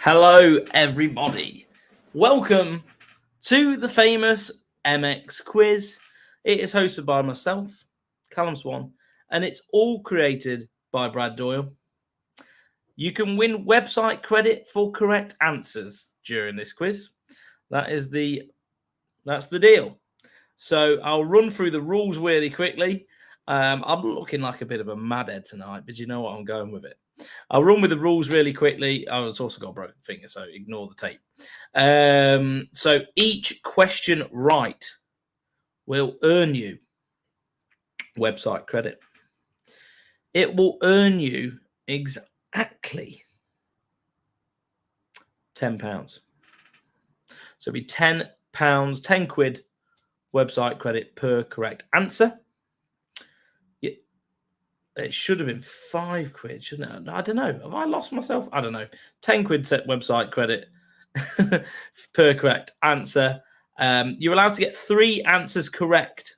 Hello, everybody. Welcome to the famous MX quiz. It is hosted by myself, Callum Swan, and it's all created by Brad Doyle. You can win website credit for correct answers during this quiz. That's the deal. So I'll run through the rules really quickly. I'm looking like a bit of a madhead tonight, but you know what? I'm going with it. I'll run with the rules really quickly. I've also got a broken finger, so ignore the tape. So each question right will earn you website credit. It will earn you exactly £10. So it'll be £10, 10 quid website credit per correct answer. It should have been £5, shouldn't it? I don't know. Have I lost myself? I don't know. 10 quid set website credit per correct answer. You're allowed to get 3 answers correct.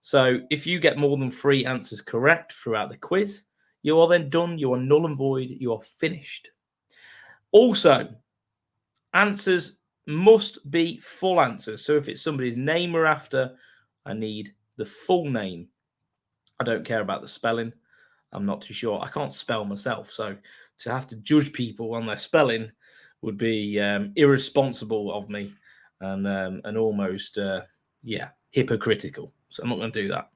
So if you get more than 3 answers correct throughout the quiz, you are then done. You are null and void. You are finished. Also, answers must be full answers. So if it's somebody's name we're after, I need the full name. I don't care about the spelling. I'm not too sure. I can't spell myself. So to have to judge people on their spelling would be irresponsible of me and almost, hypocritical. So I'm not going to do that.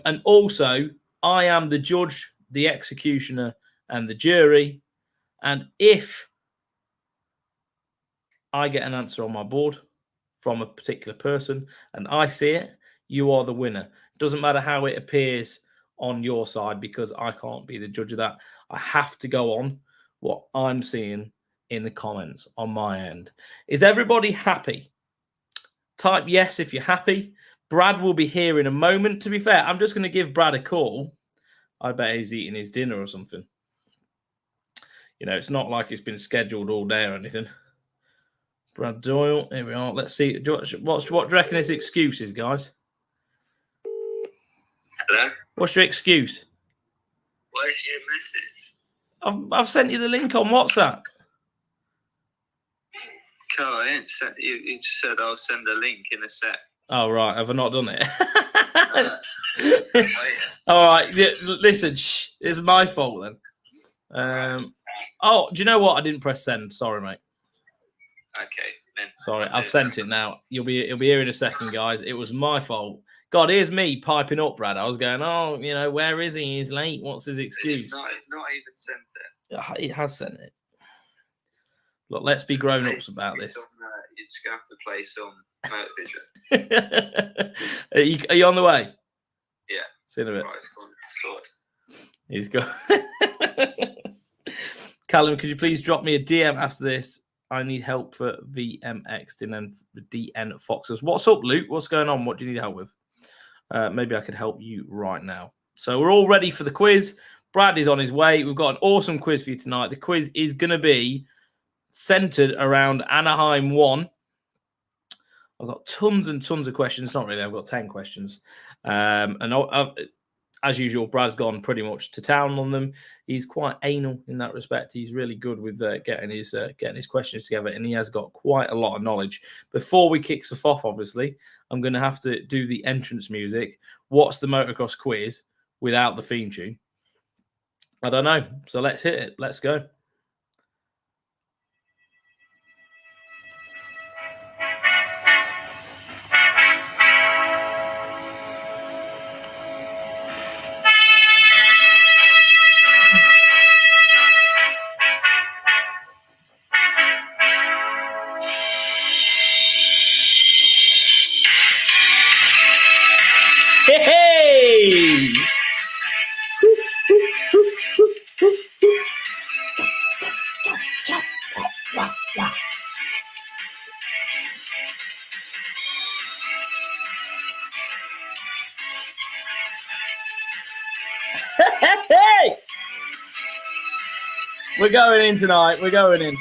And also, I am the judge, the executioner, and the jury. And if I get an answer on my board from a particular person and I see it, you are the winner. Doesn't matter how it appears on your side, because I can't be the judge of that. I have to go on what I'm seeing in the comments on my end. Is everybody happy? Type yes if you're happy. Brad will be here in a moment. To be fair, I'm just going to give Brad a call. I bet he's eating his dinner or something. You know, it's not like it's been scheduled all day or anything. Brad Doyle, here we are. Let's see. What do you reckon his excuse is, guys? Hello? What's your excuse? Where's your message? I've sent you the link on WhatsApp. Carl, I ain't sent you just said I'll send a link in a sec. Oh, right. Have I not done it? All right. Yeah, listen, it's my fault then. Oh, do you know what? I didn't press send. Sorry, mate. Okay. Then Sorry, I've sent it now. It'll be here in a second, guys. It was my fault. God, here's me piping up, Brad. I was going, oh, you know, where is he? He's late. What's his excuse? Not even sent it. It has sent it. Look, let's be grown-ups about this. You're just going to have to play some motivation. Are you on the way? Yeah. See you in a bit. Right, He's got... Callum, could you please drop me a DM after this? I need help for VMX and DN Foxes. What's up, Luke? What's going on? What do you need help with? Maybe I could help you right now. So we're all ready for the quiz. Brad is on his way. We've got an awesome quiz for you tonight. The quiz is going to be centered around Anaheim 1. I've got tons and tons of questions. Not really. I've got 10 questions. As usual, Brad's gone pretty much to town on them. He's quite anal in that respect. He's really good with getting his questions together, and he has got quite a lot of knowledge. Before we kick stuff off, obviously, I'm going to have to do the entrance music. What's the motocross quiz without the theme tune? I don't know. So let's hit it. Let's go. Hey! Hey! We're going in tonight. We're going in.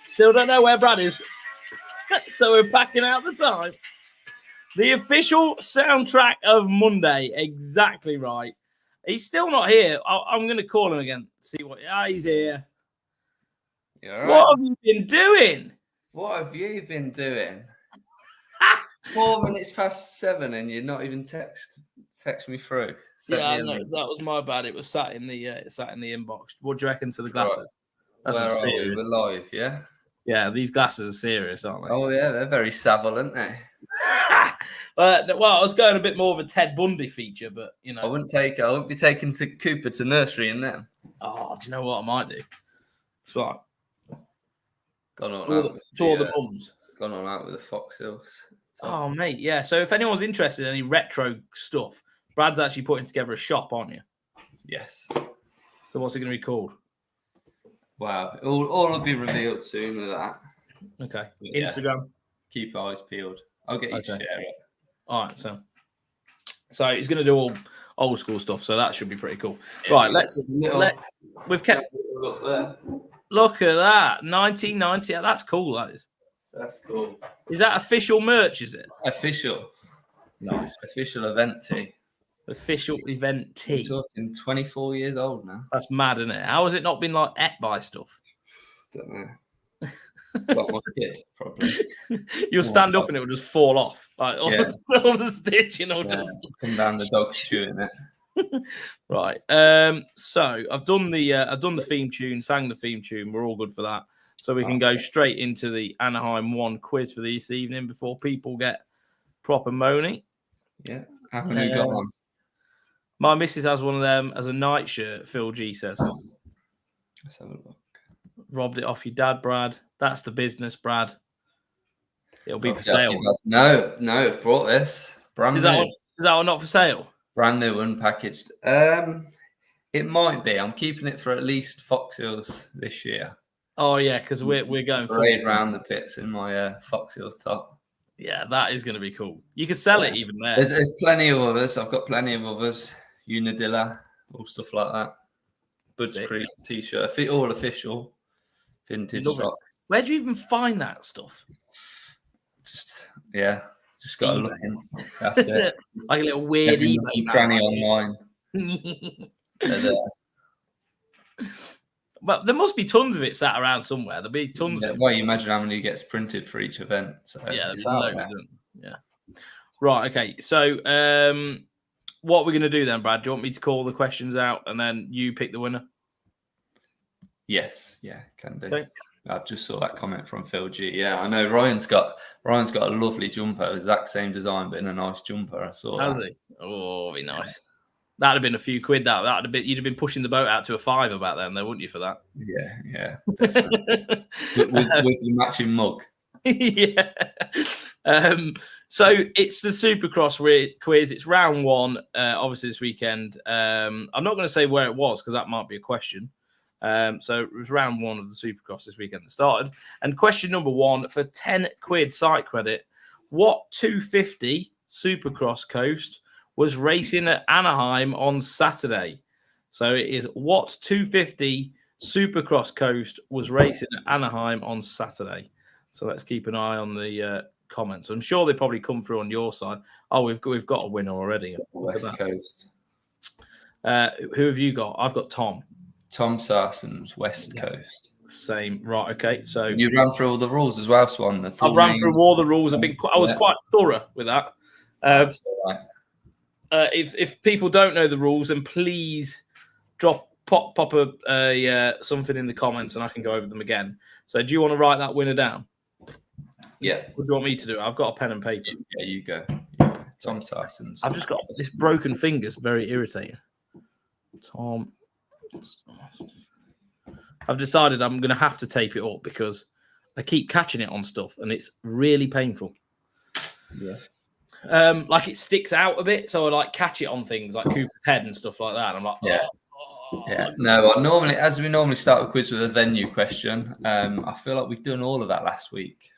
Still don't know where Brad is. So we're packing out the time. The official soundtrack of Monday. Exactly right. He's still not here. I'm going to call him again. See what. He's here. You all right? What have you been doing? What have you been doing? 4 minutes past 7, and you're not even text me through. Yeah, I know. That was my bad. It was sat in the inbox. What do you reckon to the glasses? Right. Where are we? We're live, yeah? Yeah, these glasses are serious, aren't they? Oh, yeah, they're very savile, aren't they? Well, I was going a bit more of a Ted Bundy feature, but, you know. I wouldn't be taking to Cooper to nursery in them. Oh, do you know what I might do? It's like Gone on the mums. Gone on out with the Fox Hills. Oh, mate, yeah. So if anyone's interested in any retro stuff, Brad's actually putting together a shop, aren't you? Yes. So what's it going to be called? Wow. All will be revealed soon with that. Okay. But Instagram. Yeah, keep eyes peeled. I'll get you to share it. All right. So he's going to do all old school stuff. So that should be pretty cool. Yeah, right. We've kept. Look at that. 1990. That's cool. That is. That's cool. Is that official merch? Is it? Official. Nice. Official event tee. Official event tee. We're talking 24 years old now. That's mad, isn't it? How has it not been like ate by stuff? Don't know. Well, my kid, probably. You'll stand up and it will just fall off. Like all the stitch, Come down the dog's chewing it. Right. So I've done the theme tune, sang the theme tune. We're all good for that. So we can go straight into the Anaheim 1 quiz for this evening before people get proper moany. Yeah. How many you got on? My missus has one of them as a night shirt, Phil G says. Let's have a look. Robbed it off your dad, Brad. That's the business, Brad. It'll be for sale. No, brought this. Brand new. Is that one not for sale? Brand new, unpackaged. It might be. I'm keeping it for at least Fox Hills this year. Oh yeah, because we're going parade around the pits in my Fox Hills top. Yeah, that is going to be cool. You could sell it even there. There's plenty of others. I've got plenty of others. Unadilla, all stuff like that. Budge Creek t-shirt, all official, vintage stock. Where do you even find that stuff? Just got to look in. That's it. Like a little weird eBay cranny online. But there must be tons of it sat around somewhere. There'll be tons. Yeah, well, you imagine how many gets printed for each event. So yeah, yeah. Right. Okay. So, what we're going to do then, Brad? Do you want me to call the questions out and then you pick the winner? Yes. Yeah, can do. Okay. I've just saw that comment from Phil G. Yeah, I know Ryan's got a lovely jumper, exact same design, but in a nice jumper. I saw. Has he? Oh, be nice. That'd have been a few quid. You'd have been pushing the boat out to a $5 about then, though, wouldn't you? For that? Yeah, definitely. with the matching mug. Yeah. So it's the Supercross quiz. It's round 1, obviously this weekend. I'm not going to say where it was because that might be a question. So it was round 1 of the Supercross this weekend that started. And question number 1 for 10 quid site credit: what 250 Supercross coast was racing at Anaheim on Saturday? So it is what 250 Supercross coast was racing at Anaheim on Saturday. So let's keep an eye on the comments. I'm sure they probably come through on your side. Oh, we've got a winner already. West Coast. Who have you got? I've got Tom. Tom Sarson's West Coast. Same. Right. Okay. So you ran through all the rules as well, Swan. I've run through all the rules. I was quite thorough with that. That's all right. If people don't know the rules, then please pop a something in the comments, and I can go over them again. So, do you want to write that winner down? Yeah. What do you want me to do? I've got a pen and paper. Yeah, you go. Tom Sarson's. I've just got this broken fingers. Very irritating. Tom. I've decided I'm going to have to tape it up because I keep catching it on stuff, and it's really painful. Yeah. Like it sticks out a bit, so I like catch it on things like Cooper's head and stuff like that. And I'm like, yeah. No, as we normally start a quiz with a venue question. I feel like we've done all of that last week.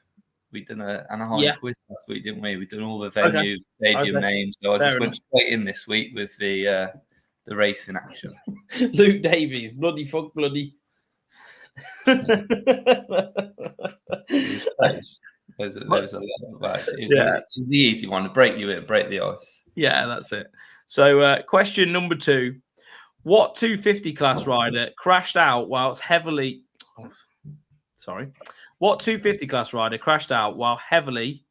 We done an Anaheim quiz last week, didn't we? We've done all the venue, stadium names. So I just went straight in this week with the racing action. Luke Davies, bloody fuck, bloody. There's a lot of that. It's the easy one to break you in, break the ice. Yeah, that's it. So question number 2. What 250 class rider crashed out whilst heavily? Sorry. What 250 class rider crashed out while heavily?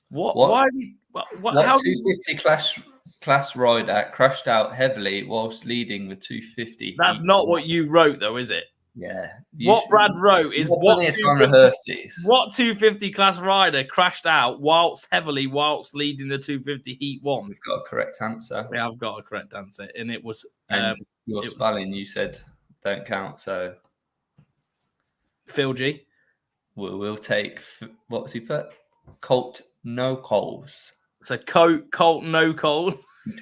What? Why? What? How? 250 class rider crashed out heavily whilst leading the 250? That's not what you wrote, though, is it? Yeah. What Brad wrote is what 250 class rider crashed out whilst leading the 250 Heat 1. We've got a correct answer. We have got a correct answer, and it was. Your spelling, you said, don't count. So Phil G. We'll take, what's he put? Colt No Coles. So Colt No Cole.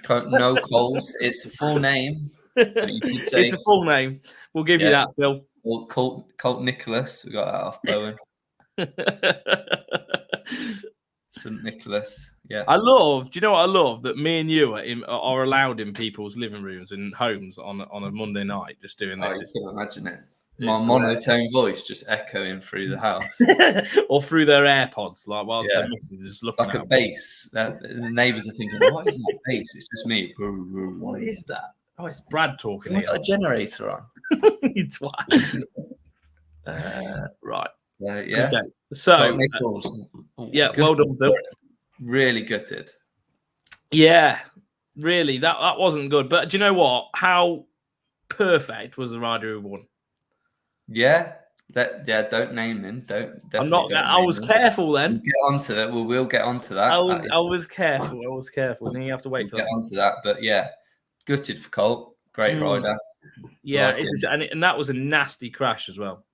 Colt No Coles. It's a full name. You could say, it's a full name. We'll give you that, Phil. Well, Colt Nicholas. We got that off Bowen. St. Nicholas. Yeah. Do you know what I love? That me and you are allowed in people's living rooms and homes on a Monday night just doing this. You can imagine it. My monotone voice just echoing through the house. Or through their AirPods, like whilst their missus is looking like a bass. The neighbours are thinking, what is that bass? It's just me. What is that? Oh, it's Brad talking. I've got a generator on. You twat. Right. Yeah. Okay. So, well done, Phil. Really gutted. Yeah, really. That wasn't good. But do you know what? How perfect was the rider who won? Yeah. Don't name him. I'm not. I was careful then. We'll get onto that. We'll get onto that. I was careful. Then you have to wait for that. Get onto that. But yeah, gutted for Colt. Great rider. Yeah, and that was a nasty crash as well.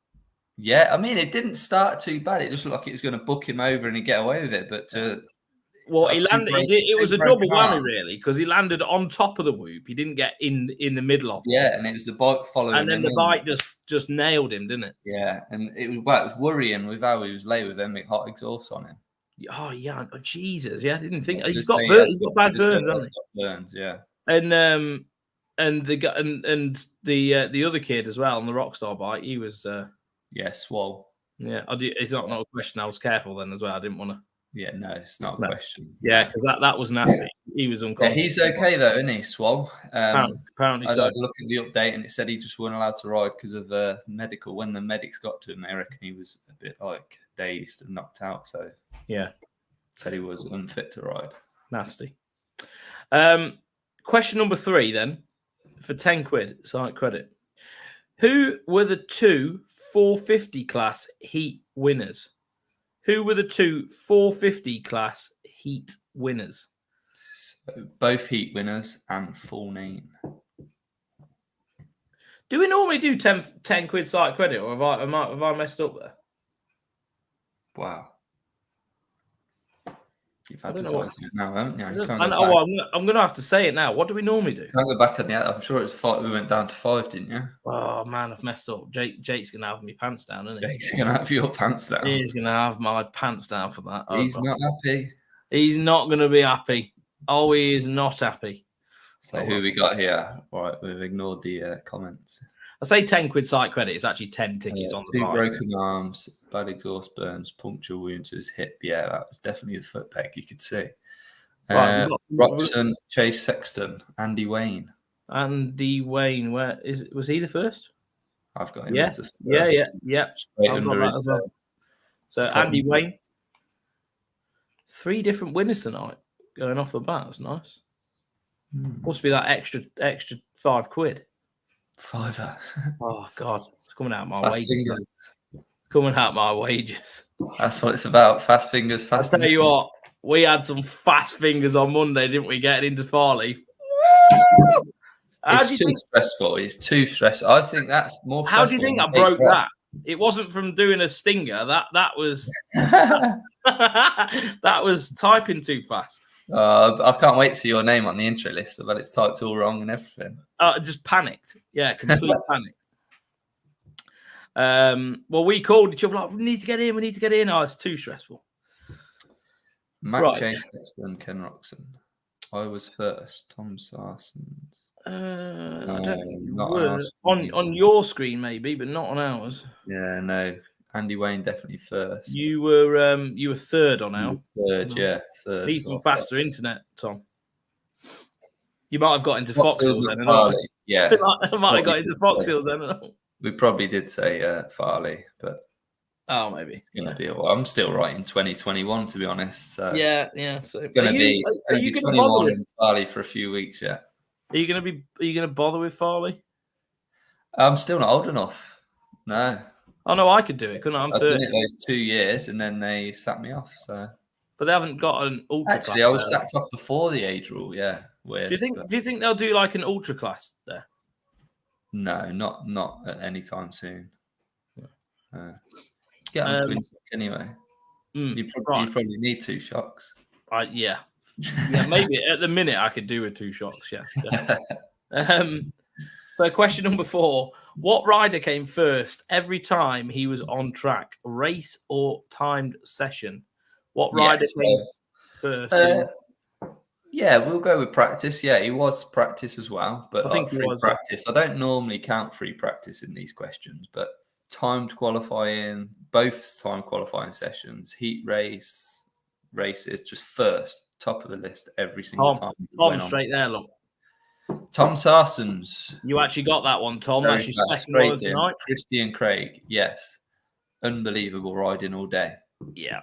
Yeah, I mean, it didn't start too bad. It just looked like it was going to book him over and he'd get away with it. But he landed. It was a double whammy, really, because he landed on top of the whoop. He didn't get in the middle of it. Yeah, and it was the bike following. And then the bike just nailed him, didn't it? Yeah, and it was worrying with how he was laid with them hot exhaust on him. Oh yeah, Jesus, yeah, I didn't think he's got bad burns, hasn't he? Burns, yeah. And the other kid as well on the Rockstar bike, he was swole. Yeah, it's not a question. I was careful then as well. I didn't want to. Yeah, no, it's not a question. Yeah, because that was nasty. He was unconscious. Yeah, he's okay though, isn't he, Swole? Apparently I so. had a look at the update and it said he just wasn't allowed to ride because of medical. When the medics got to him, they reckon he was a bit like dazed and knocked out. So yeah, said he was unfit to ride. Nasty. Question number 3 then, for 10 quid, site credit. Who were the 2 450 class heat winners? Who were the 2 450 class heat winners? So both heat winners and full name. Do we normally do 10 quid site credit, or have I messed up there? Wow. You've advertised it now, haven't you? I'm going to have to say it now. What do we normally do? Can't go back on the. I'm sure it's 5. We went down to 5, didn't you? Oh man, I've messed up. Jake's going to have my pants down, isn't he? Jake's going to have your pants down. He's going to have my pants down for that. He's not happy. He's not going to be happy. Oh, he is not happy. So who we got here? All right, we've ignored the comments. I say 10 quid site credit. It's actually 10 tickets on the 2 bike. broken arms, bad exhaust burns, puncture wounds to his hip. Yeah, that was definitely the foot peg you could see. Robson, Chase Sexton, Andy Wayne. Andy Wayne, was he the first? I've got him as the first. Yeah. So Andy Wayne. 3 different winners tonight going off the bat. That's nice. Must be that extra 5 quid. Fiver. Oh God, it's coming out of my wages. That's what it's about. Fast fingers, fast. I'll tell you what, we had some fast fingers on Monday, didn't we? Getting into Farley. It's too stressful. It's too stressful. I think that's more. How do you think I broke that? It wasn't from doing a stinger. That was that was typing too fast. I can't wait to see your name on the intro list, but it's typed all wrong and everything. Just panicked. Yeah, complete panic. Well, we called each other like, we need to get in. Oh, it's too stressful. Matt Chase, Sexton, Ken Roxon. I was first. Tom Sarsons. I don't know. On your screen, maybe, but not on ours. Yeah, no. Andy Wayne definitely first. You were third on our. Third, yeah, third. Need some faster internet, Tom. You might have got into Foxhill then. Yeah. I might have got into Fox Hills then. We probably did say Farley, but oh, maybe it's going to be a while. I'm still writing 2021, to be honest. So yeah. So it's going to be, are you going to 21 bother with in Farley for a few weeks, yeah. Are you going to bother with Farley? I'm still not old enough. No. Oh no, I could do it, couldn't I? I'm 30. I've done it those 2 years, and then they sacked me off. So, but they haven't got an ultra. Actually, I was sacked off before the age rule. Yeah, weird. Do you think they'll do like an ultra class there? No, not at any time soon. Get on twin shock anyway. You probably need 2 shocks. Yeah, maybe at the minute I could do with 2 shocks. Yeah. So question number 4: what rider came first every time he was on track, race or timed session? What rider came first? Yeah, we'll go with practice. Yeah, he was practice as well, but I think free practice. I don't normally count free practice in these questions, but timed qualifying, both time qualifying sessions, heat races, just first, top of the list every single time. Tom straight there, look. Tom Sarsons. You actually got that one, Tom. That's your second one tonight. Christian Craig, yes. Unbelievable riding all day. Yeah.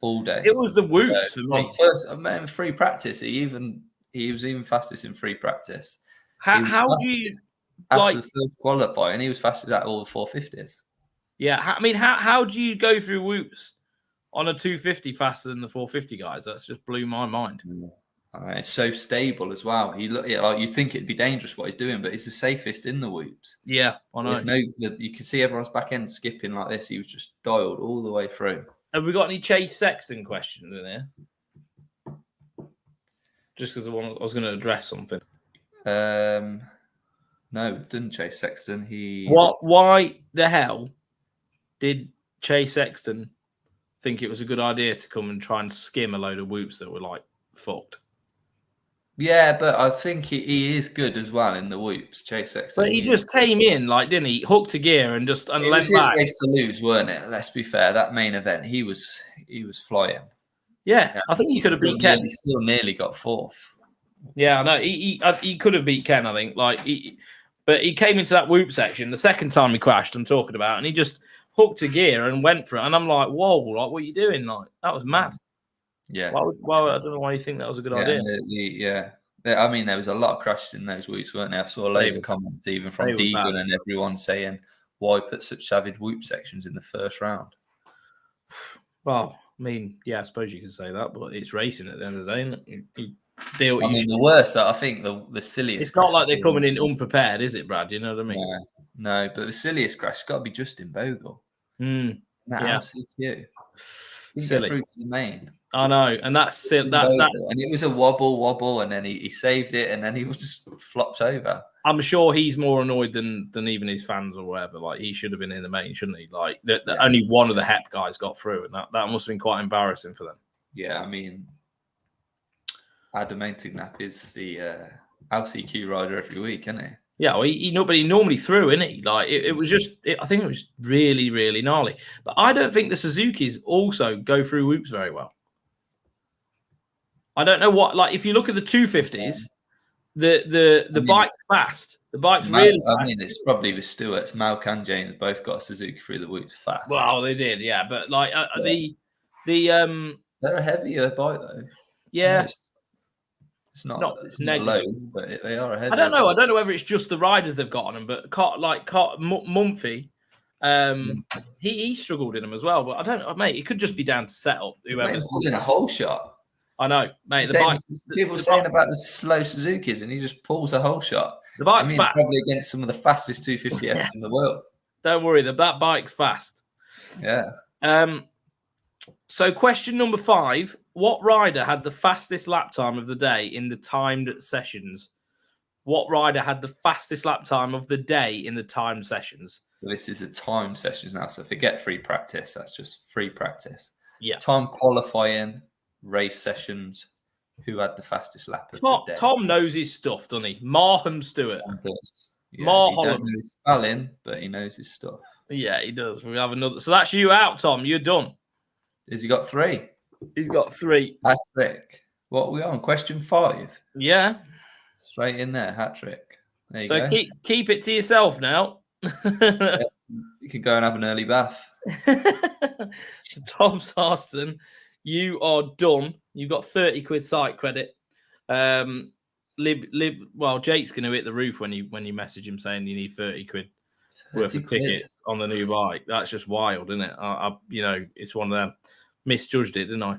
All day. It was the whoops for me. First, free practice. He was even fastest in free practice. How do you after the first qualifying? He was fastest at all the 450s. Yeah, I mean, how do you go through whoops on a 250 faster than the 450 guys? That's just blew my mind. It's so stable as well. You think it'd be dangerous what he's doing, but he's the safest in the whoops. Yeah, I know. You can see everyone's back end skipping like this. He was just dialed all the way through. Have we got any Chase Sexton questions in there? Just because I was going to address something. No, didn't Chase Sexton. Why the hell did Chase Sexton think it was a good idea to come and try and skim a load of whoops that were like fucked? Yeah, but I think he is good as well in the whoops, Chase Sexton. But he just came in, like, didn't he? Hooked a gear and just leant back. It was his race to lose, weren't it? Let's be fair. That main event, he was flying. Yeah, I think he could have beat Ken. He still nearly got 4th. Yeah, I know. He could have beat Ken, I think. But he came into that whoop section the second time he crashed, I'm talking about, and he just hooked a gear and went for it. And I'm like, whoa, like, what are you doing? Like, that was mad. Yeah. Well, I don't know why you think that was a good idea. I mean, there was a lot of crashes in those whoops, weren't there? I saw loads of comments, even from Deegan and everyone saying, why put such savage whoop sections in the first round? Well, I mean, yeah, I suppose you could say that, but it's racing at the end of the day, isn't it? The worst, I think, the silliest. It's not like they're coming in unprepared, is it, Brad? You know what I mean? No, but the silliest crash has got to be Justin Bogle. That LCQ. Silly. Through to the main. I know, and that's it. And it was a wobble, and then he saved it, and then he was just flopped over. I'm sure he's more annoyed than even his fans or whatever. Like, he should have been in the main, shouldn't he? Like, only one of the HEP guys got through, and that must have been quite embarrassing for them. Yeah, I mean, Adam Entignap is the LCQ rider every week, isn't he? Yeah, well, he normally threw, isn't he? Like, I think it was really, really gnarly. But I don't think the Suzukis also go through whoops very well. I don't know what, like, if you look at the 250s, the bike's fast. The bike's really fast. I mean, it's probably with Stewart's. Malk and James both got a Suzuki through the whoops fast. Well, they did, yeah. But, like, they're a heavier bike, though. Yeah. It's not low, but they are a heavier. I don't know. I don't know whether it's just the riders they've got on them, but Mumphy, he struggled in them as well. But I don't know, mate. It could just be down to setup. Whoever's in a whole shot. I know, mate. People saying about the slow Suzukis, and he just pulls a whole shot. The bike's fast. Probably against some of the fastest 250Fs in the world. Don't worry, that bike's fast. Yeah. So question number 5, what rider had the fastest lap time of the day in the timed sessions? What rider had the fastest lap time of the day in the timed sessions? So this is a timed sessions now, so forget free practice. That's just free practice. Yeah. Time qualifying, race sessions. Who had the fastest lap of the day? Tom knows his stuff, doesn't he? Marham Stewart. Yeah, Marham. He don't know his spelling, but he knows his stuff. Yeah, he does. We have another. So that's you out, Tom. You're done. Has he got 3? He's got 3. Hat trick. What are we on? Question 5? Yeah. Straight in there, hat trick. There you So go. keep it to yourself now. You could go and have an early bath. So Tom Sarston, you are done. You've got 30 quid site credit. Well, Jake's going to hit the roof when you message him saying you need 30 quid worth of tickets on the new bike. That's just wild, isn't it? It's one of them. Misjudged it, didn't I?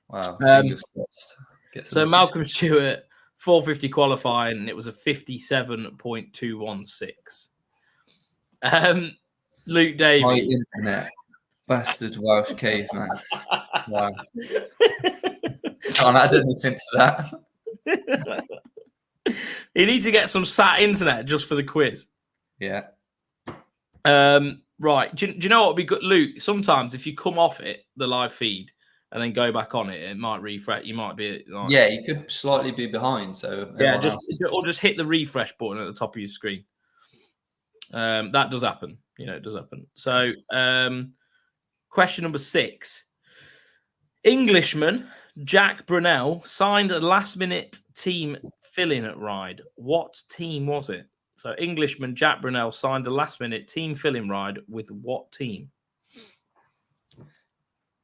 Wow. Fingers crossed. So Malcolm Stewart, 450 qualifying, and it was a 57.216. Luke Davies. My internet. Bastard Welsh caveman. Wow. Can't add anything to that. You need to get some sat internet just for the quiz. Yeah. Right. Do you know what would be good, Luke? Sometimes if you come off it, the live feed, and then go back on it, it might refresh. You might be like, yeah, you could slightly be behind. So just hit the refresh button at the top of your screen. That does happen. It does happen. So, question number 6. Englishman Jack Brunel signed a last-minute team fill-in ride. What team was it? So, Englishman Jack Brunel signed a last-minute team fill-in ride with what team?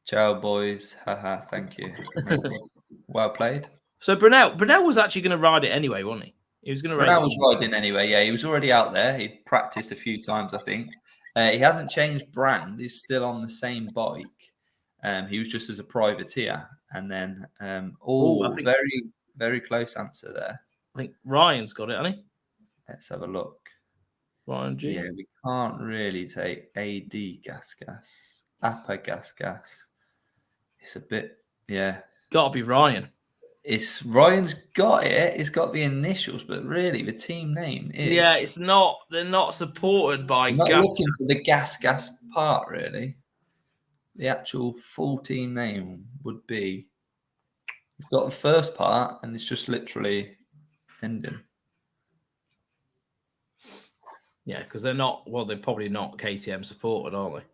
Ciao, boys. Haha, thank you. Well played. So, Brunel was actually going to ride it anyway, wasn't he? He was going to race. Brunel was riding anyway. Yeah, he was already out there. He practiced a few times, I think. He hasn't changed brand. He's still on the same bike. He was just as a privateer. And then, very, very close answer there. I think Ryan's got it, hasn't he? Let's have a look. Ryan G. Yeah, we can't really take AD gas. APA gas. It's a bit, yeah. Got to be Ryan. Ryan's got it. It's got the initials, but really the team name is. Yeah, it's not. They're not supported by. I'm not looking for the gas part really. The actual full team name would be. It's got the first part, and it's just literally ending. Yeah, because they're not. Well, they're probably not KTM supported, are they?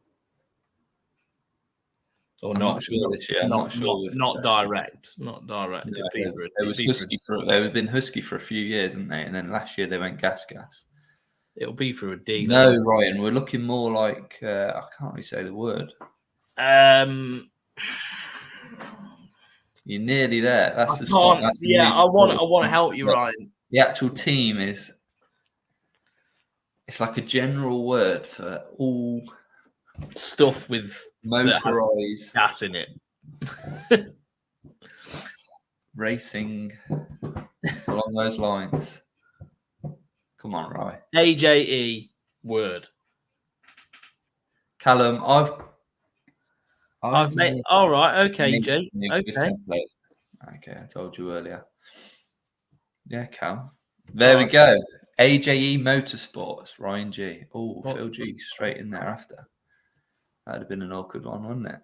Or I'm not sure this year. I'm not sure. Not direct. Not direct. No, it was Husky they've been Husky for a few years, haven't they? And then last year they went gas. It'll be through a dealer. No, Ryan, we're looking more like I can't really say the word. You're nearly there. That's the spot. I want to help you, Ryan. The actual team is. It's like a general word for all stuff with motorized gas in it. Racing along those lines. Come on, Ryan. AJE word. Callum, I've made. All right. Okay, Jake. Okay, I told you earlier. Yeah, Cal. There we go. AJE Motorsports, Ryan G. Oh, Phil G straight in there after. That'd have been an awkward one, wouldn't it?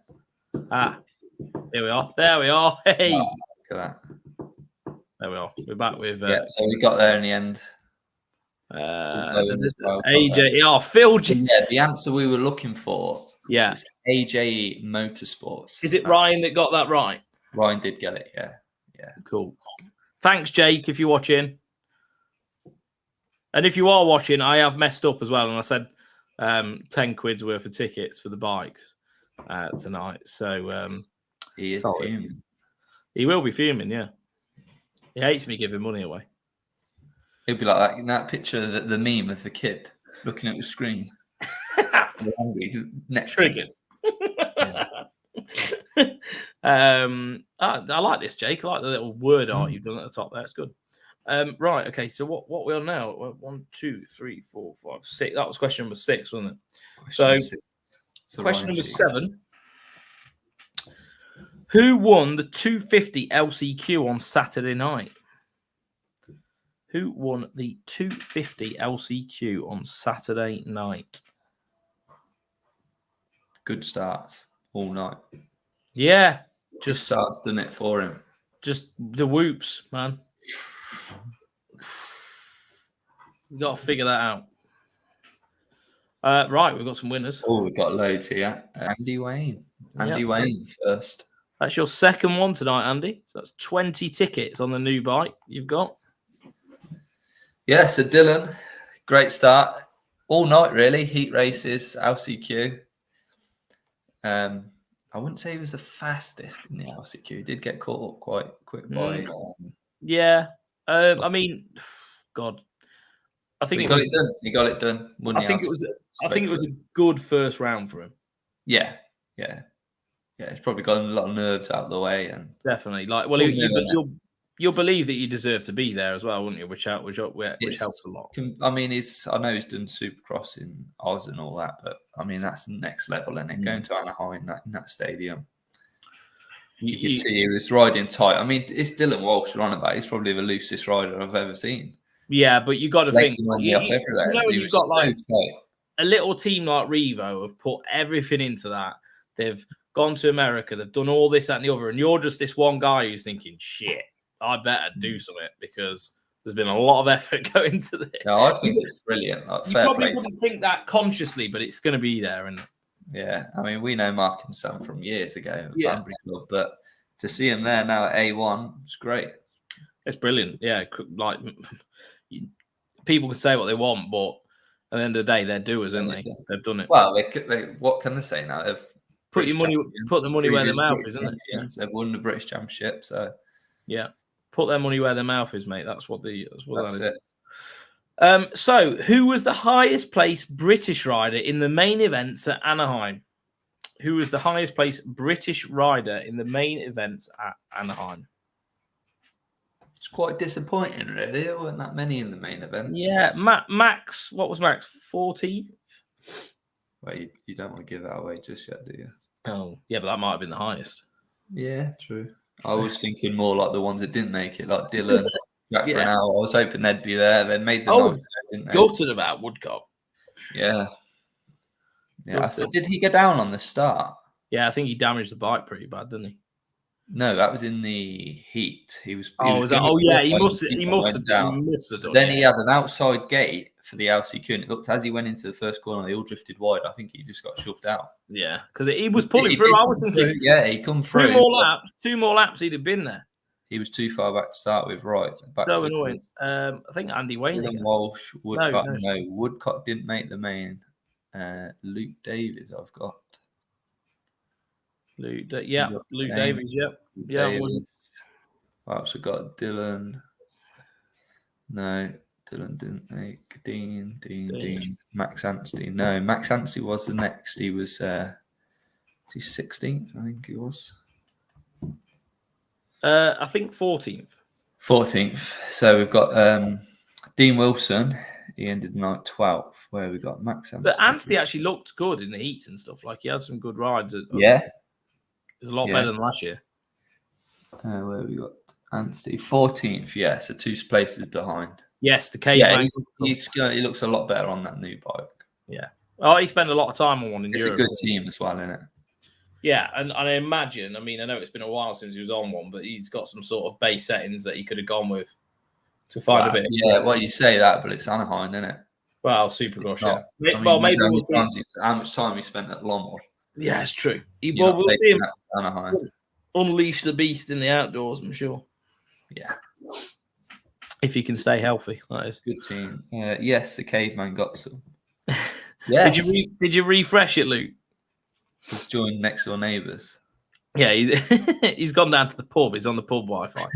Here we are. There we are. Hey. Oh, look at that. There we are. We're back with. So we got there in the end. AJ. Oh, Phil G. Yeah, the answer we were looking for. Yeah. Was AJE Motorsports. Is it Ryan that got that right? Ryan did get it. Yeah. Cool. Thanks, Jake, if you're watching. And if you are watching, I have messed up as well, and I said 10 quid's worth of tickets for the bikes tonight. So he is fuming. He will be fuming, yeah. He hates me giving money away. He'll be like that in that picture, the meme of the kid looking at the screen. Next triggers. I like this, Jake. I like the little word art you've done at the top there. It's good. Right, okay, so what we're on now? 1, 2, 3, 4, 5, 6. That was question number 6, wasn't it? Question number 7. Who won the 250 LCQ on Saturday night? Who won the 250 LCQ on Saturday night? Good starts all night. Yeah. Just starts, done it for him. Just the whoops, man. You've got to figure that out. Right, we've got some winners. Oh, we've got loads here. Andy Wayne. Andy Wayne first. That's your second one tonight, Andy. So that's 20 tickets on the new bike you've got. Yeah, so Dylan, great start. All night, really. Heat races, LCQ. I wouldn't say he was the fastest in the LCQ. He did get caught up quite quick by. Yeah. I mean, God, I think he got it done. He got it done. I think it was a good first round for him. Yeah. It's probably got a lot of nerves out of the way, and definitely. Like, well, you'll believe that you deserve to be there as well, wouldn't you? Which helps a lot. I mean, I know he's done Supercross in Oz and all that, but I mean that's the next level, and then going to Anaheim in that stadium. You could see he was riding tight. I mean, it's Dylan Walsh we're on about. He's probably the loosest rider I've ever seen. Yeah, but you got to think. You've got like a little team like Revo have put everything into that. They've gone to America. They've done all this, that, and the other, and you're just this one guy who's thinking, "Shit, I better do something," because there's been a lot of effort going into this. No, I think it's brilliant. Like, you probably wouldn't think that consciously, but it's going to be there, and. Yeah, I mean, we know Mark and Sam from years ago at Banbury Club, but to see him there now at A1, it's great. It's brilliant. Yeah, like people can say what they want, but at the end of the day, they're doers, aren't they? They've done it. Well, they what can they say now? They've put the money where their mouth is, isn't it? They've won the British Championship, so yeah, put their money where their mouth is, mate. That's what that's that is. So, who was the highest placed British rider in the main events at Anaheim? Who was the highest placed British rider in the main events at Anaheim? It's quite disappointing, really. There weren't that many in the main events. Yeah, Max. What was Max? 14th? Well, you don't want to give that away just yet, do you? Oh, yeah, but that might have been the highest. Yeah, true. I was thinking more like the ones that didn't make it, like Dylan. Jack Brunel. I was hoping they'd be there. They made the noise, didn't they? Gutted about Woodcock. Yeah. Did he go down on the start? Yeah, I think he damaged the bike pretty bad, didn't he? No, that was in the heat. He must have. He must have done. Then he had an outside gate for the LCQ, and it looked as he went into the first corner, they all drifted wide. I think he just got shoved out. Yeah, because he was pulling through. I was thinking, he come through. Two more laps, he'd have been there. He was too far back to start with, right? So annoying. I think Andy Wayne. Walsh, Woodcock. No, Woodcock didn't make the main. Luke Davies, I've got. Luke Davies, yeah. Perhaps we've got Dylan. No, Dylan didn't make. Dean. Max Anstey. No, Max Anstey was the next. He was 16th, I think he was. I think 14th. 14th. So we've got Dean Wilson. He ended night 12th. Where we got Max Anstey. But Anstey actually looked good in the heats and stuff. Like he had some good rides. Yeah. It was a lot better than last year. Where we got Anstey 14th. Yeah, so 2 places behind. Yes, the K. Yeah, he looks a lot better on that new bike. Yeah. Oh, he spent a lot of time on one in Europe. It's a good team as well, isn't it? Yeah, and I imagine, I know it's been a while since he was on one, but he's got some sort of base settings that he could have gone with to find a bit. Yeah, well, you say that, but it's Anaheim, isn't it? Well, Supercross, yeah. Maybe we'll see how much time he spent at Longmore. Yeah, it's true. We'll see him Anaheim. Unleash the beast in the outdoors, I'm sure. Yeah. If he can stay healthy, that is. Good team. Yes, the caveman got some. Yes. Did you refresh it, Luke? He's joined next door neighbours. Yeah, he's gone down to the pub. He's on the pub Wi-Fi.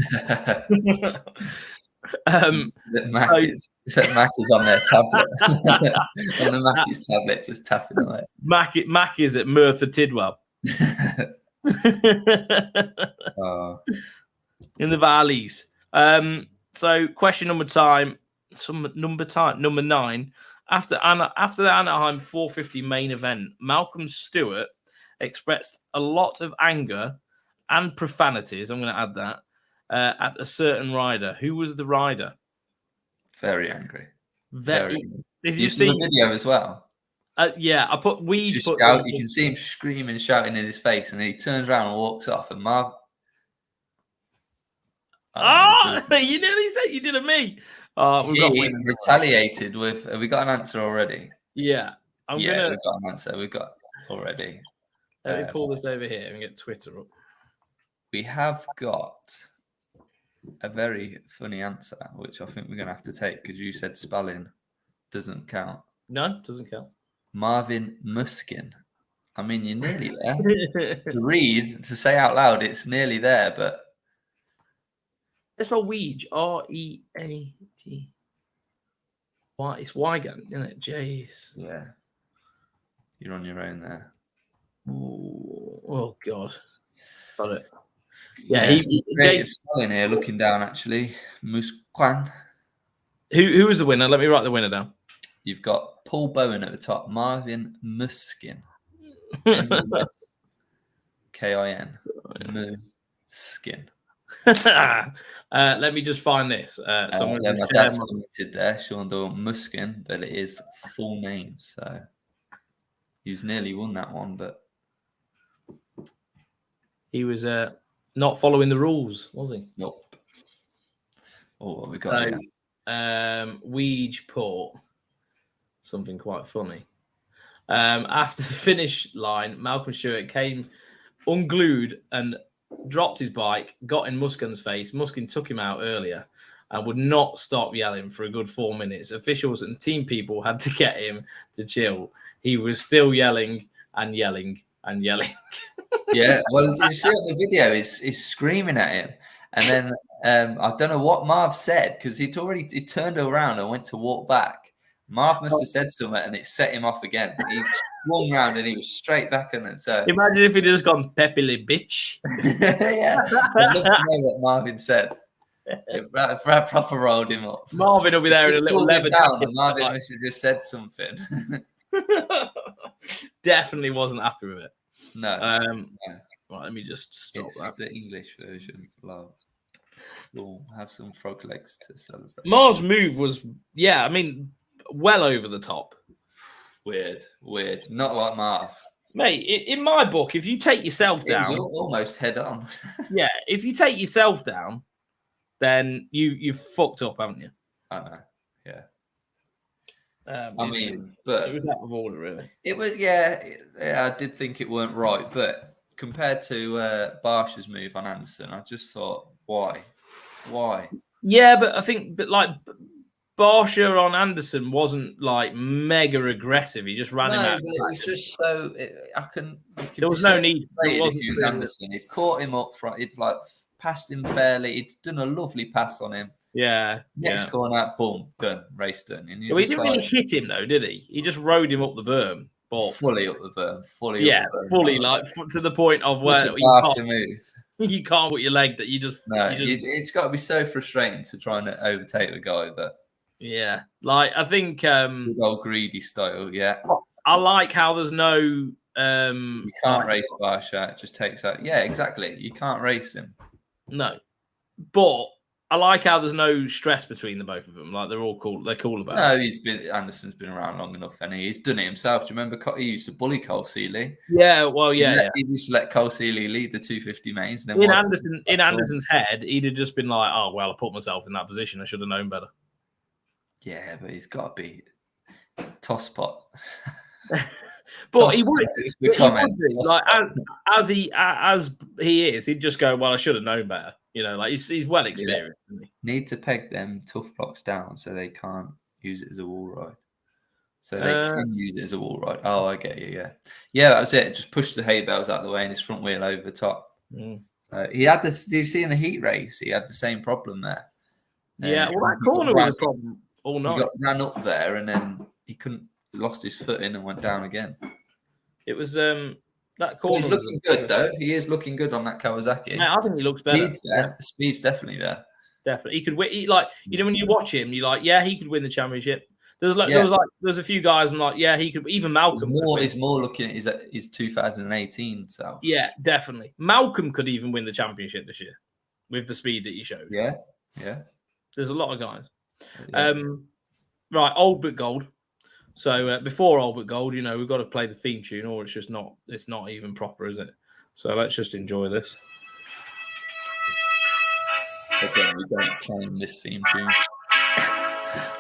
Mac is on their tablet. On the Mackie's tablet, just tapping away. Mac is at Merthyr Tidwell. In the valleys. So question number 9. After the Anaheim 450 main event, Malcolm Stewart expressed a lot of anger and profanities. I'm going to add that at a certain rider. Who was the rider? Very angry. Very. Did you see the video as well? Yeah, I put weed. You can see him screaming, shouting in his face, and he turns around and walks off. And Marv. You nearly said you did it me. He retaliated with. Have we got an answer already? Yeah, we've got an answer. We've got already. Let me pull this over here and get Twitter up. We have got a very funny answer, which I think we're going to have to take because you said spelling doesn't count. No, doesn't count. Marvin Muskin. I mean, you're nearly there. To say out loud, it's nearly there, but It's spelled Weege. R-E-A-G. Why? It's Wygan, isn't it? Jeez. yeah, you're on your own there. Ooh, oh God. Got it. Yeah, he's spelling here, looking down actually. Musquan. Who was the winner? Let me write the winner down. You've got Paul Bowen at the top, Marvin Muskin. K-I-N. Muskin. Let me just find this. My dad's commented there, Sean Doyle Muskin, but it is full name. So he's nearly won that one, but he was not following the rules, was he? Nope. Oh, what we got here? Weege put something quite funny. After the finish line, Malcolm Stewart came unglued and dropped his bike, got in Muskin's face. Muskin took him out earlier and would not stop yelling for a good 4 minutes. Officials and team people had to get him to chill. He was still yelling and yelling and yelling. Yeah, well, you see on the video, he's screaming at him. And then I don't know what Marv said because he turned around and went to walk back. Marv must have said something and it set him off again. He swung round and he was straight back on it. So imagine if he'd just gone Pepperly bitch. Yeah, I'd love to know what Marvin said. It proper rolled him up. Marvin will be there in a little leather jacket. Marvin must have just said something. Definitely wasn't happy with it. No. Right, let me just stop that. The English version. We'll have some frog legs to celebrate. Marv's move was, I mean, well over the top. Weird. Not like Marv. Mate, in my book, if you take yourself down... It was almost head on. Yeah, if you take yourself down, then you've fucked up, haven't you? I know, yeah. But it was out of order, really. It was, I did think it weren't right, but compared to Barsha's move on Anderson, I just thought, why? Yeah, but I think, Barsha on Anderson wasn't like mega aggressive. He just ran him out. But it was just so. There was no need. If he was Anderson, he'd caught him up front. He'd passed him fairly. He'd done a lovely pass on him. Yeah. Next corner, boom, done. Race done. And he didn't really hit him though, did he? He just rode him up the berm. But fully up the berm. Fully, to the point of where you can't put your leg that you just. No, it's got to be so frustrating to try and overtake the guy, but. Yeah, I think good old greedy style. Yeah, I like how there's no. You can't race Barsha. It just takes out. Yeah, exactly. You can't race him. No, but I like how there's no stress between the both of them. Like they're all cool. They're cool about it. No, Anderson's been around long enough, and he's done it himself. Do you remember he used to bully Cole Seeley? Yeah, well, yeah. He used to let Cole Seeley lead the 250 mains. And then in Anderson's head, he'd have just been like, "Oh well, I put myself in that position. I should have known better." Yeah, but he's got to be tosspot. But he would. As he is, he'd just go, "Well, I should have known better." You know, like he's well experienced. Yeah. Need to peg them tough blocks down so they can't use it as a wall ride. So they can use it as a wall ride. Oh, I get you. Yeah, that was it. Just push the hay bales out of the way and his front wheel over the top. So he had this. Do you see in the heat race? He had the same problem there. Yeah, well, that corner was a problem. All night. He ran up there and then he lost his footing and went down again. It was that corner. He's looking good though. He is looking good on that Kawasaki. Yeah, I think he looks better. Speed's definitely there. Definitely, he could win. When you watch him, you're like, yeah, he could win the championship. There's a few guys. I'm like, yeah, he could. Even Malcolm. He's more looking at his 2018 self. Yeah, definitely. Malcolm could even win the championship this year with the speed that he showed. Yeah. There's a lot of guys. Right, old but gold. So before old but gold, we've got to play the theme tune, or it's not even proper, is it? So let's just enjoy this. Again, we don't claim this theme tune.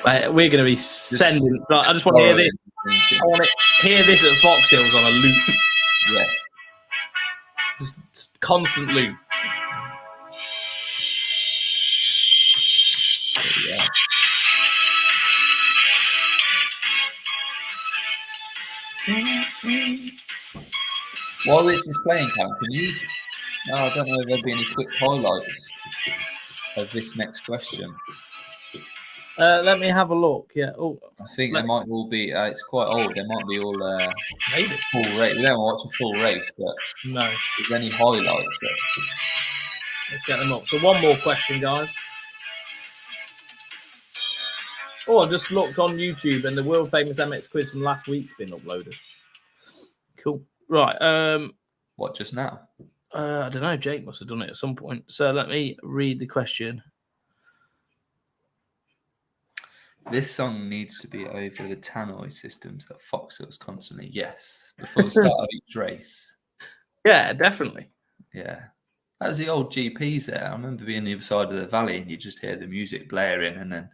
We're going to be sending. I just want to hear this. I want to hear this at Fox Hills on a loop. Yes, just constant loop. While this is playing, Cam, can you? No, I don't know if there'll be any quick highlights of this next question. Let me have a look. Yeah. Oh, I think they might all be. It's quite old. They might be all full race. We don't watch a full race, but no. If there's any highlights, Let's get them up. So one more question, guys. Oh, I just looked on YouTube and the world famous MX quiz from last week's been uploaded. Cool. Right. What, just now? I don't know. Jake must have done it at some point. So let me read the question. This song needs to be over the tannoy systems at Fox Hills constantly. Yes, before the start of each race. Yeah, definitely. Yeah. That was the old GPs there. I remember being the other side of the valley and you just hear the music blaring and then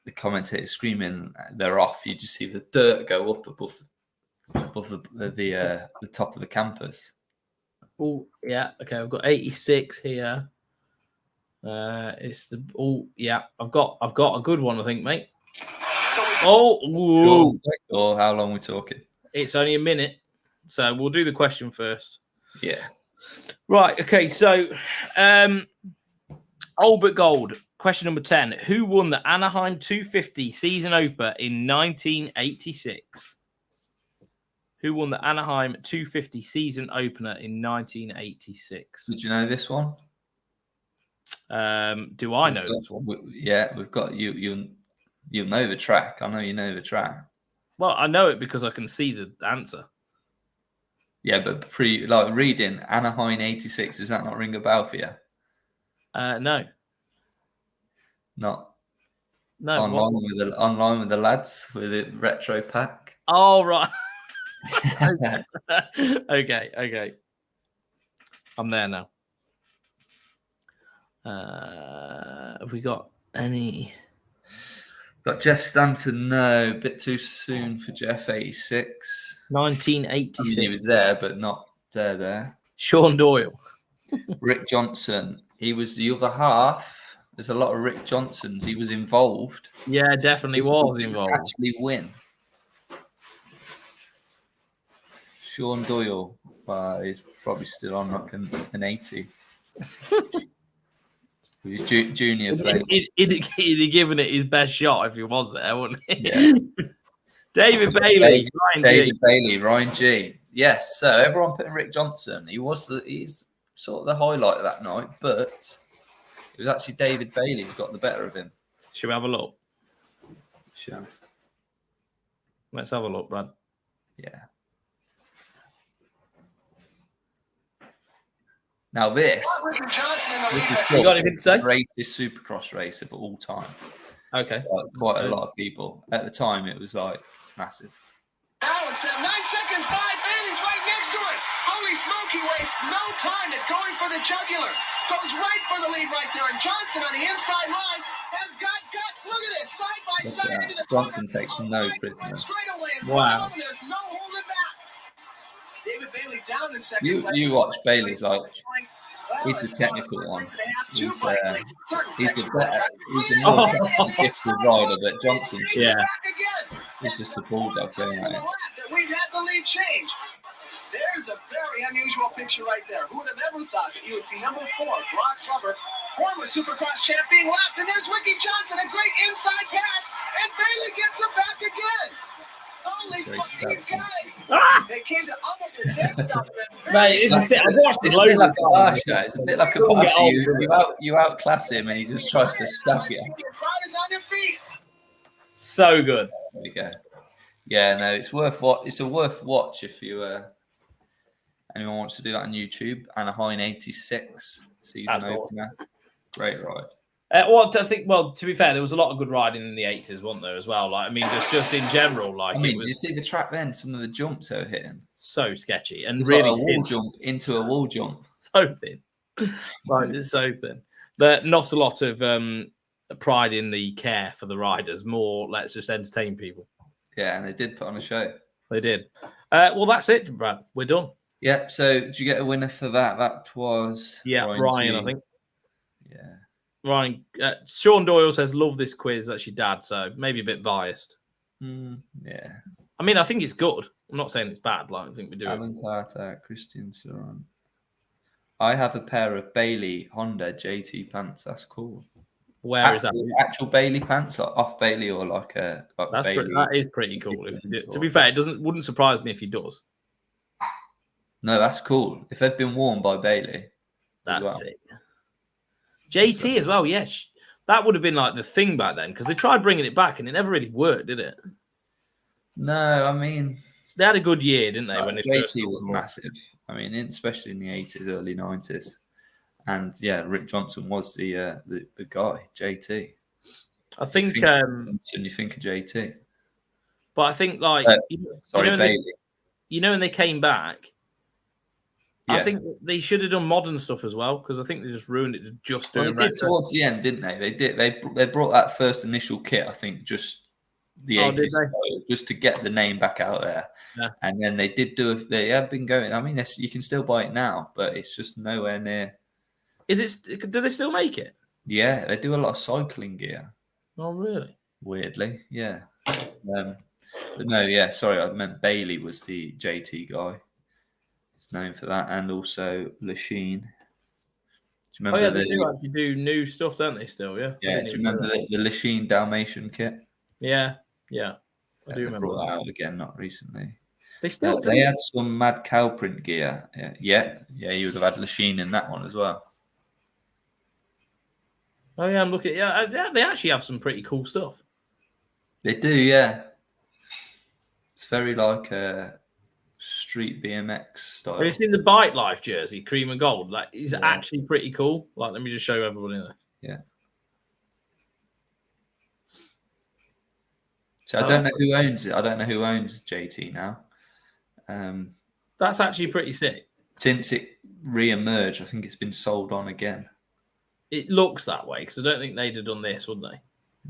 the commentator screaming they're off. You just see the dirt go up above the top of the campus. Oh, yeah. Okay, I've got 86 here. It's the yeah. I've got a good one, I think, mate. Sure. Or how long are we talking? It's only a minute, so we'll do the question first. Yeah. Right. Okay. So, Albert Gold. Question number 10. Who won the Anaheim 250 season opener in 1986? Who won the Anaheim 250 season opener in 1986? Did you know this one? Do I know this one? Yeah, we've got you. You'll know the track. I know you know the track. Well, I know it because I can see the answer. Yeah, but reading Anaheim 86, does that not ring a bell for you? No. Not. No. Online with the lads with the retro pack. Oh, right. Okay. I'm there now. Have we got any? Got Jeff Stanton. No, a bit too soon for Jeff. 86. 1986. I mean, he was there, but not there. Sean Doyle. Rick Johnson. He was the other half. There's a lot of Rick Johnsons. He was involved. Yeah, definitely was involved. Actually win. Sean Doyle. He's probably still on like an 80. He was junior player. He'd have given it his best shot if he was there, wouldn't he? Yeah. David Bailey. Ryan G. Yes. So everyone put Rick Johnson. He's sort of the highlight of that night, but it was actually David Bailey who got the better of him. Should we have a look? Sure. Let's have a look, Brad. Yeah. Now this is you got anything to say? The greatest Supercross race of all time. Okay. Quite a lot of people. At the time, it was like massive. Now it's 9 seconds by. Bailey's right next to it. Holy smoke, he wastes no time at going for the jugular. Goes right for the lead right there. And Johnson on the inside line has got guts. Look at this. Side by side into the Johnson takes no prisoners. Wow. There's no holding back. David Bailey down in second. You watch Bailey's like he's the technical one. He's a more gifted rider, but Johnson, he's just a bulldog going at it. We've had the lead change. There's a very unusual picture right there. Who would have ever thought that you would see number 4, Brock Glover, former Supercross champ, being lapped, and there's Ricky Johnson, a great inside pass, and Bailey gets him back again. Holy smoke, these guys! They came to almost a death stop. Mate, I've watched this loads of times. It's a bit like a Barsha. You outclass him and he just tries to stab you. Your pride is on your feet. So good. There we go. Yeah, no, it's worth watch if you anyone wants to do that on YouTube. Anaheim 86 season opener. Great ride. Well, to be fair, there was a lot of good riding in the 80s, wasn't there, as well? Like, I mean, just in general, like, did you see the track then? Some of the jumps they were hitting. So sketchy and really like a wall jump into a wall jump. So thin. Like, it's so thin. But not a lot of pride in the care for the riders. More, let's just entertain people. Yeah, and they did put on a show. They did. Well, that's it, Brad. We're done. Yeah. So, did you get a winner for that? That was Ryan, I think. Yeah. Ryan, Sean Doyle says, love this quiz. That's your dad, so maybe a bit biased. Yeah. I mean, I think it's good. I'm not saying it's bad. Like I think we do it. Alan Carter, Christian Suron. I have a pair of Bailey Honda JT pants. That's cool. Where is that? Actual Bailey pants, or off Bailey, or like a Bailey? That is pretty cool. If you do. To be fair, it wouldn't surprise me if he does. No, that's cool. If they've been worn by Bailey, that's it. JT as well. Yes, that would have been like the thing back then because they tried bringing it back and it never really worked, did it? No, I mean they had a good year, didn't they? When JT was massive. I mean, especially in the 80s, early 90s. And yeah, Rick Johnson was the guy, JT. I think you think of JT. But I think like Bailey. When they came back, yeah. I think they should have done modern stuff as well because I think they just ruined it just doing they did towards the end, didn't they? They did. They brought that first initial kit, I think, just the 80s style, just to get the name back out there. Yeah. And then they did they have been going. I mean, you can still buy it now, but it's just nowhere near. Is it? Do they still make it? Yeah, they do a lot of cycling gear. Oh, really? Weirdly, yeah. But no, yeah. Sorry, I meant Bailey was the JT guy. He's known for that, and also Lachine. Do you remember they do actually do new stuff, don't they? Still, yeah. Yeah. Do you remember the Lachine Dalmatian kit? Yeah. I do remember. Brought that out again, not recently. They had some mad cow print gear. Yeah. You would have had Lachine in that one as well. Oh yeah, I'm looking. Yeah, they actually have some pretty cool stuff. They do, yeah. It's very like a street BMX style. Have you seen the Bike Life jersey, cream and gold? That is actually pretty cool. Like, let me just show everybody this. Yeah. So I don't know who owns it. I don't know who owns JT now. That's actually pretty sick. Since it re-emerged, I think it's been sold on again. It looks that way because I don't think they'd have done this, would they?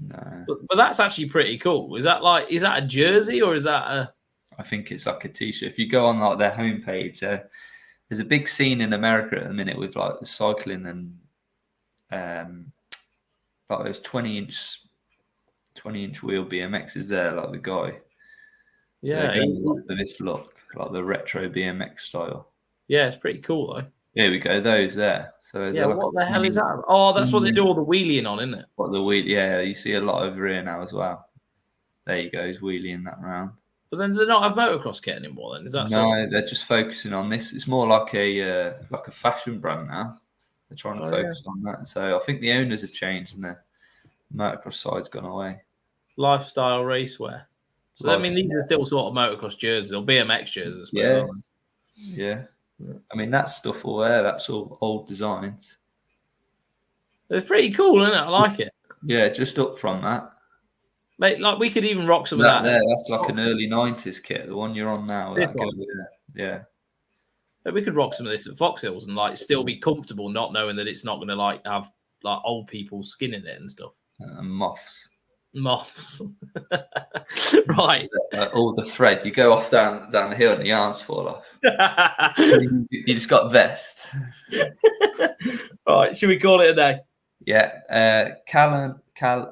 No. But that's actually pretty cool. Is that a jersey or is that a? I think it's like a t-shirt. If you go on like their homepage, there's a big scene in America at the minute with like the cycling and like those 20-inch wheel BMXs there, like the guy. So for this look, like the retro BMX style. Yeah, it's pretty cool though. Here we go, those there. So what the hell is that? Oh, that's what they do all the wheeling on, isn't it? What the wheel? Yeah, you see a lot over here now as well. There you go, he's wheeling that round. But then they don't have motocross kit anymore. Then is that? No, they're just focusing on this. It's more like a fashion brand now. They're trying to focus on that. So I think the owners have changed and the motocross side's gone away. Lifestyle racewear. So I mean, these are still sort of motocross jerseys or BMX jerseys. Yeah. I mean, that stuff all there, that's all old designs. It's pretty cool, isn't it? I like it. Yeah, just up from that. Mate, like we could even rock some of that. There, that's like an early 90s kit, the one you're on now. Yeah. But we could rock some of this at Fox Hills and like still be comfortable, not knowing that it's not going to like have like old people skin in it and stuff. And moths. Right. All the thread. You go off down the hill and the arms fall off. You just got vest. Right. Should we call it a day? Yeah. Cal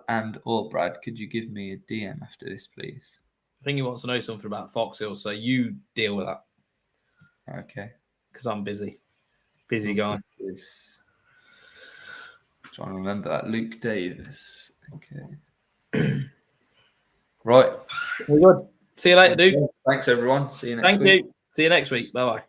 and or Brad, could you give me a DM after this, please? I think he wants to know something about Fox Hills, so you deal with that. Okay. Because I'm busy. Busy guy. Trying to remember that. Luke Davis. Okay. Right. We're good. See you later, dude. Thanks, everyone. See you next week. Thank you. See you next week. Bye-bye.